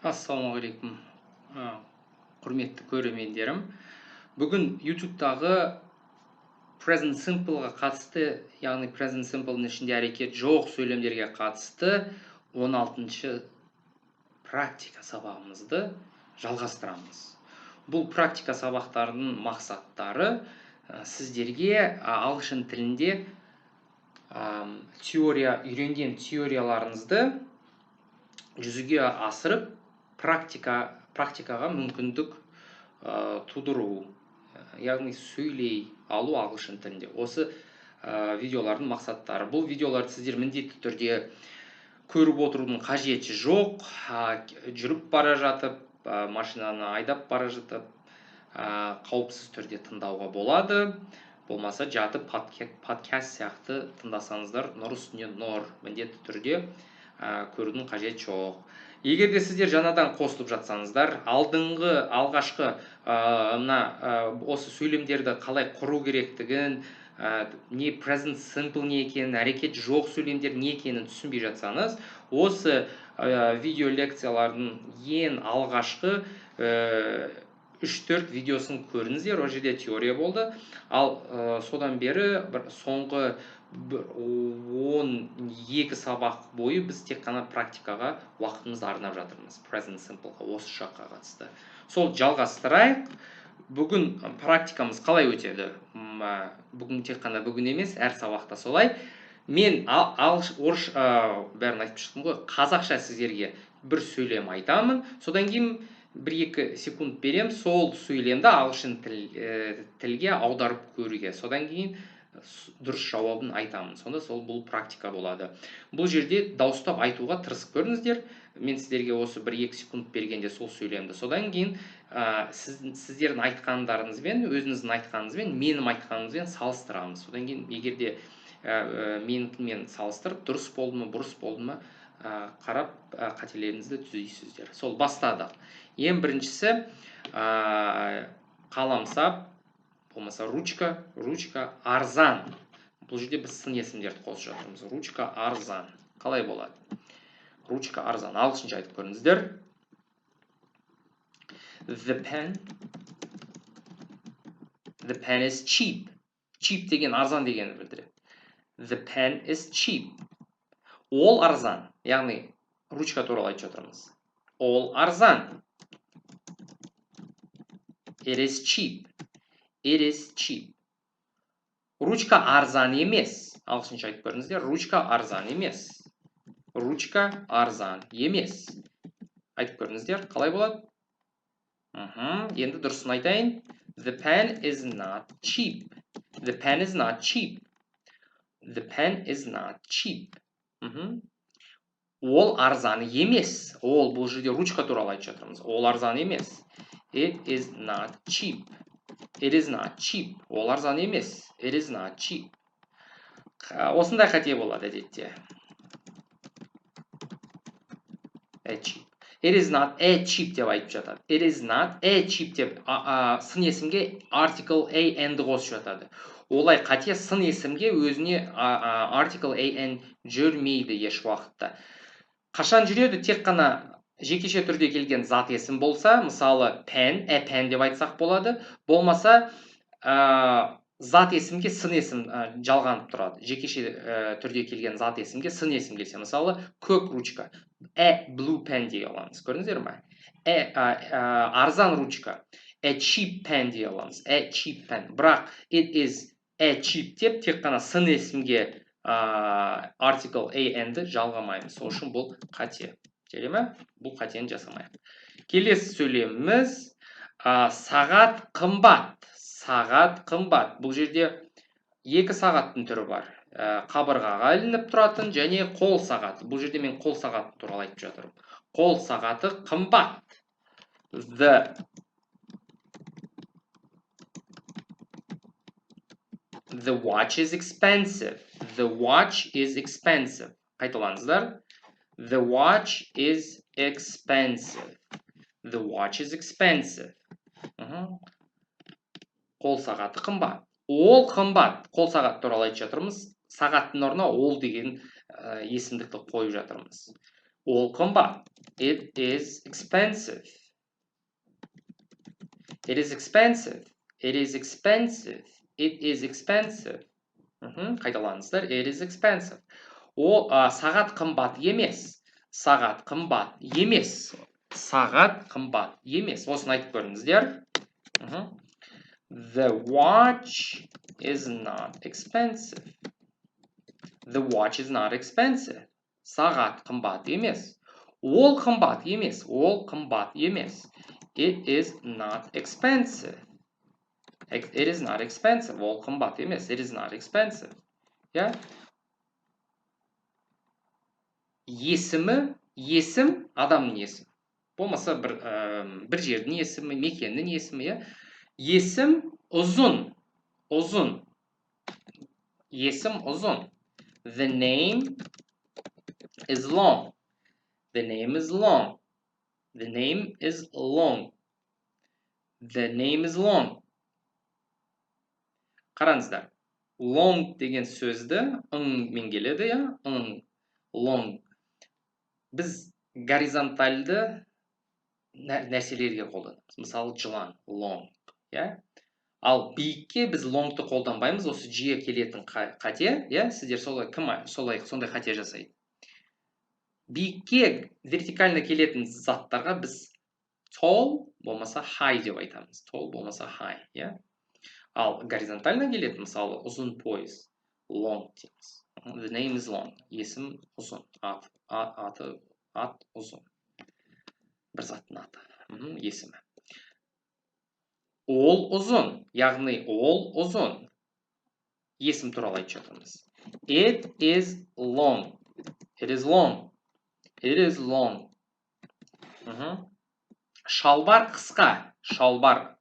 Ассалаумағалейкум, құрметті көрермендерім. Бүгін YouTube'дағы Present Simple'ға қатысты, яғни Present Simple'ның ішінде әрекет жоқ сөйлемдерге қатысты 16-шы практика сабағымызды жалғастырамыз. Бұл практика сабақтарының мақсаттары сіздерге ағылшын тілінде үйренген теорияларыңызды жүзеге асырып, практикаға мүмкіндік тудыру, яғни сөйлей алу ағылшын тілінде. Осы видеолардың мақсаттары. Бұл видеоларды сіздер міндетті түрде көріп отырудың қажеті жоқ. Жүріп бара жатып, машинаны айдап бара жатып, қауіпсіз түрде тыңдауға болады. Болмаса жатып подкаст сияқты тыңдасаңыздар, нұр үстіне нұр, міндетті түрде көрудің қажет жоқ. Егер де сіздер жаңадан қосылып жатсаңыздар, алғашқы осы сөйлемдерді қалай құру керектігін, не present simple не екенін, әрекет жоқ сөйлемдер не екенін түсінбей жатсаңыз, осы видео лекциялардың ең алғашқы 3-4 видеосын көріңіздер. Ол жерде теория болды. Ал содан бері соңғы 12 сабақ бойы біз тек қана практикаға уақытымызды арнап жатырмыз. Present Simple'ға, осы жаққа қатысты. Сол жалғастырайық. Бүгін практикамыз қалай өтеді? Бүгін тек қана бүгін емес, әр сабақта солай. Мен бәрін айтып шықтым ғой, қазақша сіздерге бір сөйлем айтамын, содан кейін 1-2 секунд берем, сол сөйлемді ағылшын тілге аударып көруге. Содан кейін дұрыс жауабын айтамын. Сонда бұл практика болады. Бұл жерде дауыстап айтуға тырысып көріңіздер. Мен сіздерге осы 1-2 секунд бергенде сол сөйлемді. Содан кейін сіздердің айтқандарыңызбен, өзіңіздің айтқаныңызбен, менің айтқанымызбен салыстырамыз. Содан кейін егерде менікімен салыстырып, дұрыс болды ма, бұрыс болды ма қарап қателеріңізді түзейсіздер. Сол бастадық. Ең біріншісі қаламсап, болмаса ручка арзан. Бұл жерде біз сын есімдерді қосып жатырмыз. Ручка арзан. Қалай болады? Ручка арзан. Ағылшынша айтып көріңіздер. The pen is cheap. Cheap деген арзан дегенді білдіреді. The pen is cheap. Ол арзан. Яғни ручка туралы айтып жатырмыз. Ол арзан. It is cheap. It is cheap. Ручка арзан емес. Ағылшынша айтып көріңіздер. Ручка арзан емес. Ручка арзан емес. Айтып көріңіздер. Қалай болады? Енді дұрысын айтайын. The pen is not cheap. The pen is not cheap. The pen is not cheap. Ол арзан емес. Ол бұл жерде ручка туралы айтып жатырмыз. Ол арзан емес. It is not cheap. It is not cheap. Ол арзан емес. It is not cheap. Осындай қате болады әдетте. Cheap. It is not a cheap деп айтып жатады. It is not a cheap деп сын есімге article an-ді қосып жатады. Олай қате, сын есімге өзіне article an жүрмейді еш уақытта. Қашан жүреді? Тек қана жекеше түрде келген зат есім болса, мысалы pen, a pen деп айтсақ болады. Болмаса зат есімге сын есім жалғанып тұрады. Жекеше түрде келген зат есімге сын есім келсе, мысалы көк ручка, a blue pen дей аламыз. Көрдіңіздер ме? Арзан ручка, a cheap pen дей аламыз. A cheap pen. Бірақ it is a cheap деп тек қана сын есімге article an-ді жалғамаймыз. Сол үшін бұл қате. Келе ме? Бұл қатені жасамайық. Келесі сөйлеміміз сағат қымбат. Сағат қымбат. Бұл жерде 2 сағаттың түрі бар. Қабырғаға ілініп тұратын және қол сағаты. Бұл жерде мен қол сағаты туралы айтып жатырмын. Қол сағаты қымбат. The watch is expensive. The watch is expensive. Қайталаңыздар. The watch is expensive. The watch is expensive. Қол сағаты қымбат. Ол қымбат. Қол сағат туралы айтып жатырмыз. Сағаттың орнына ол деген есімдікті қойып жатырмыз. Ол қымбат. It is expensive. It is expensive. It is expensive. It is expensive. Қайталаңыздар. It is expensive. Ол сағат қымбат емес. Сағат қымбат емес. Сағат қымбат емес. Осыны айтып көріңіздер. The watch is not expensive. The watch is not expensive. Сағат қымбат емес. Ол қымбат емес. Ол қымбат емес. It is not expensive. It is not expensive. Ол қымбат емес. It is not expensive. Yeah? Есімі, есім адамның есімі. Болмаса бір жердің есімі, мекеннің есімі, иә? Есім ұзын. Ұзын. Есім ұзын. The name is long. The name is long. The name is long. The name is long. Қараңыздар. Long деген сөзді ыңмен келеді, иә? Ың. Long. Біз горизонтальды нәрселерге қолданамыз. Мысалы, жылан. Long. Yeah? Ал биікке біз longты қолданбаймыз. Осы жиі келетін қате. Yeah? Сіздер сондай қате жасайды. Биікке вертикально келетін заттарға біз tall болмаса high деп айтамыз. Tall болмаса high. Yeah? Ал горизонтально келетін, мысалы, ұзын пойыз. Long дейміз. The name is long. Есім ұзын. Ат ұзын. Бір заттың аты. Есімі. Ол ұзын. Яғни ол ұзын. Есім туралы айтып жатырмыз. It is long. It is long. It is long. Шалбар қысқа. Шалбар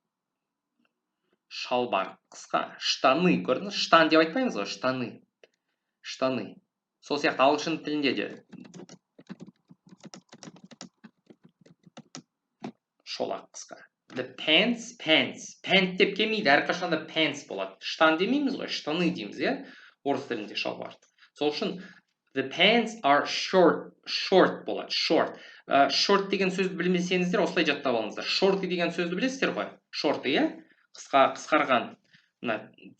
қысқа. Штаны. Көрдіңіз? Штан деп айтпаймыз ғой? Штаны. Штаны. Сол сияқты ағылшын тілінде де шолақ қысқа. The pants. Pant деп келмейді. Әрқашанда pants болады. Штан демейміз ғой? Штаны дейміз, иә? Орыс тілінде шалбар. Сол үшін the pants are short. Short болады. Short. Short деген сөзді білмесеңіздер, осылай жаттап алыңыздар. Short деген сөзді білесіздер ғой? Short, иә? Қысқарған.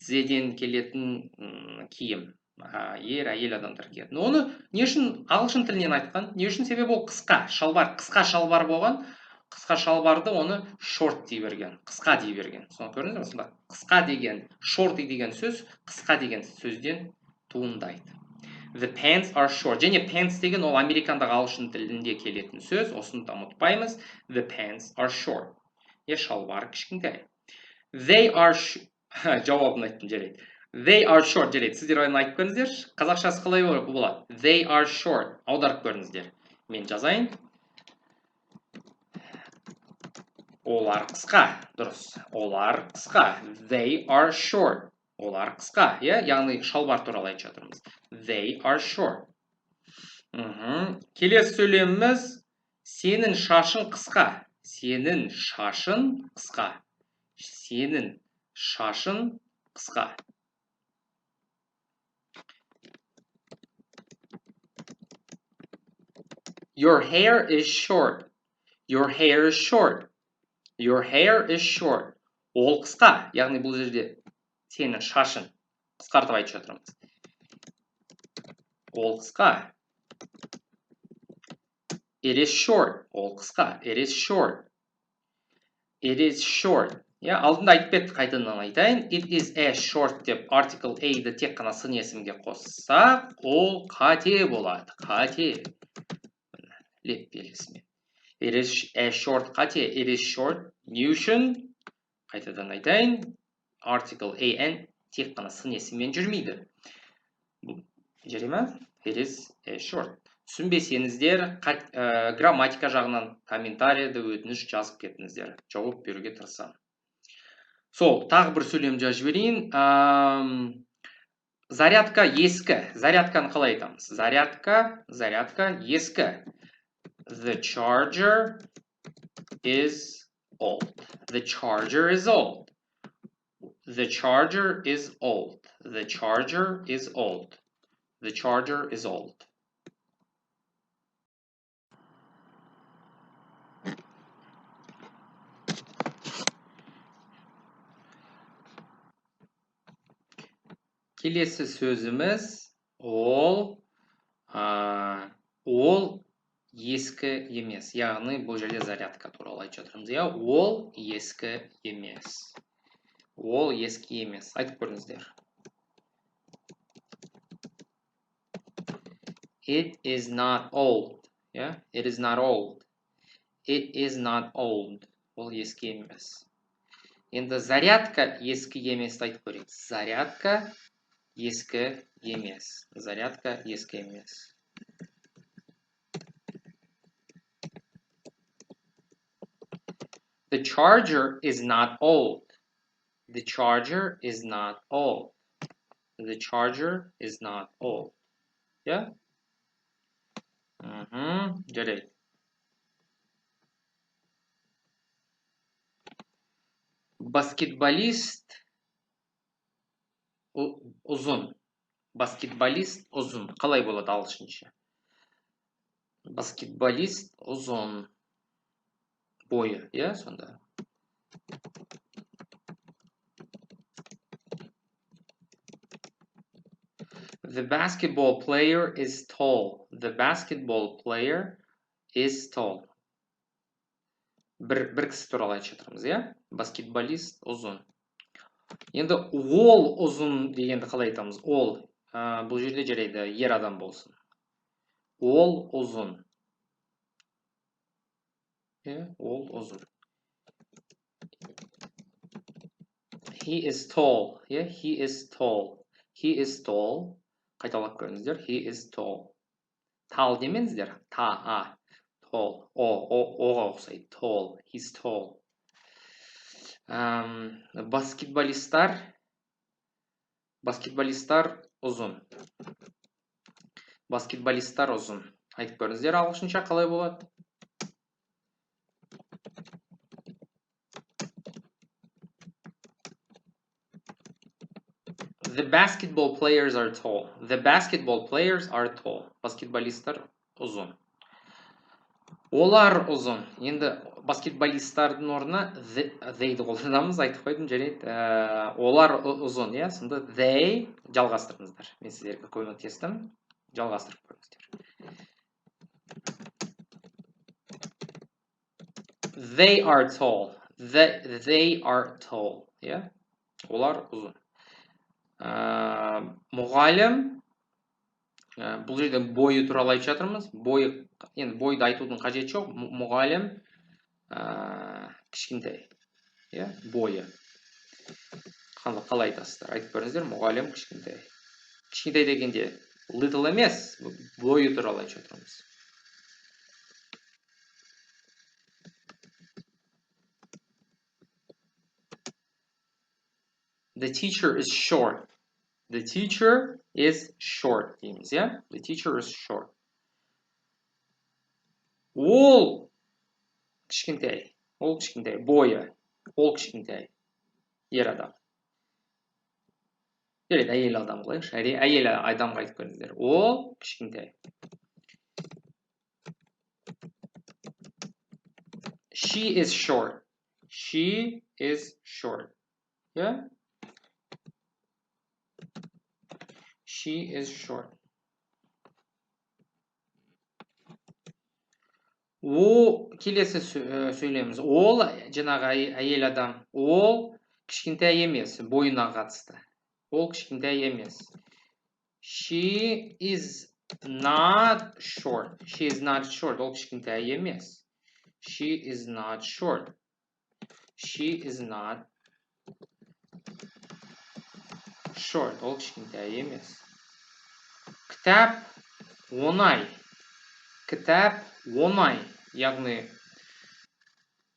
Тізеден келетін киім. Әйел адамдар киетін. Оны не үшін ағылшын тілінен айтқан? Не үшін? Себебі ол қысқа шалбар. Қысқа шалбар болған. Қысқа шалбарды оны short дей берген. Қысқа дей берген. Соны көрдіңіздер ме? Сонда қысқа деген, shorty деген сөз қысқа деген сөзден туындайды. The pants are short. Және pants деген ол американдағы ағылшын тілінде келетін сөз. Осыны да ұмытпаймыз. The pants are short. Шалбар кішкентай. They are жауабын айттым, жарайды. They are short, жарайды. Сіздер оны айтып көріңіздер. Қазақшасы қалай болады? They are short. Аударып көріңіздер. Мен жазайын. Олар қысқа. Дұрыс. Олар қысқа. They are short. Олар қысқа. Яғни шалбар туралы айтып жатырмыз. They are short. Келесі сөйлеміміз сенің шашың қысқа. Сенің шашың қысқа. Сенің шашың қысқа. Your hair is short. Your hair is short. Your hair is short. Ол қысқа. Яғни бұл жерде сенің шашың қысқартып айтып жатырмыз. Ол қысқа. It is short. Ол қысқа. It is short. It is short. Алдында айтып кеттік, қайтадан айтайын. It is a short деп article a-ді тек қана сын есімге қоссақ, ол қате болады. Қате. Леп белгісімен. It is a short қате. It is short. Не үшін? Қайтадан айтайын. Article a-н тек қана сын есіммен жүрмейді. Жарай ма? It is a short. Түсінбесеңіздер, грамматика жағынан комментарийді өтініш жазып кетіңіздер. Жауап беруге тырысамын. Сол, тағы бір сөйлем жазып жіберейін. Зарядка ескі. Зарядканы қалай айтамыз? Зарядка ескі. The charger is old. The charger is old. The charger is old. The charger is old. The charger is old. Келесі сөзіміз ол ескі емес. Яғни бұл жерде зарядка туралы айтып жатырмыз. Я ол ескі емес. Ол ескі емес. Айтып көріңіздер. It is not old. Yeah? It is not old. It is not old. Ол ескі емес. Енді зарядка ескі емес айтып көрейік. Зарядка ескі емес. Зарядка ескі емес. The charger is not old. The charger is not old. The charger is not old. Yeah? Жарайды. Баскетболист ұзын. Баскетболист ұзын. Қалай болады ағылшынша? Баскетболист ұзын. Бойы, иә, сонда. The basketball player is tall. The basketball player is tall. Бір кісі туралы айтып жатырмыз, иә? Баскетболист ұзын. Енді ол ұзын дегенді қалай айтамыз? Ол. Бұл жерде жарайды, ер адам болсын. Ол ұзын. Ол ұзын. He is tall. He is tall. He is tall. Қайталап көріңіздер. He is tall. Тал демеңіздер. Та, tall. Оға ұқсайды. Tall. He's tall. Баскетболисттар ұзын. Баскетболисттар ұзын. Айтып көріңіздер ағылшынша қалай болады? The basketball players are tall. The basketball players are tall. Баскетболисттар ұзын. Олар ұзын. Енді баскетболисттардың орнына they'ді қолданамыз, айтып қойдым, жарайды. Олар ұзын, иә? Сонда they жалғастырыңыздар. Мен сіздерге көмектестім. Жалғастырып көріңіздер. They are tall. They are tall, иә? Олар ұзын. Мұғалім, бұл жерде бойы туралы айтып жатырмыз. Енді бойды айтудың қажеті жоқ. Мұғалім кішкентай. Бойы. Қалай айтасыздар? Айтып көріңіздер, мұғалім кішкентай. Кішкентай дегенде little емес, бойы туралы айтып жатырмыз. The teacher is short. The teacher is short дейміз, иә? The teacher is short. Ол кішкентай. Ол кішкентай. Бойы. Ол кішкентай. Ер адам. Жарайды, әйел адам қылайықшы. Әйел адамға айтып көріңіздер. Ол кішкентай. She is short. She is short. Yeah? She is short. Келесі сөйлеміз. Ол, жаңағы әйел адам. Ол кішкентай емес, бойына қатысты. Ол кішкентай емес. She is not short. She is not short. Ол кішкентай емес. She is not short. She is not short. Ол кішкентай емес. Кітап оңай. Кітап оңай. Яғни,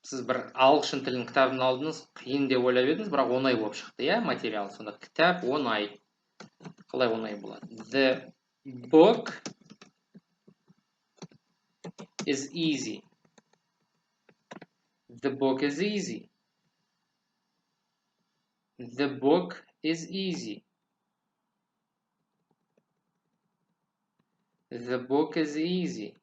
сіз бір ағылшын тілінің кітабын алдыңыз, қиын деп ойлап едіңіз, бірақ оңай болып шықты, иә, материал. Сонда кітап оңай. Қалай оңай болады? The book is easy. The book is easy. The book is easy. The book is easy.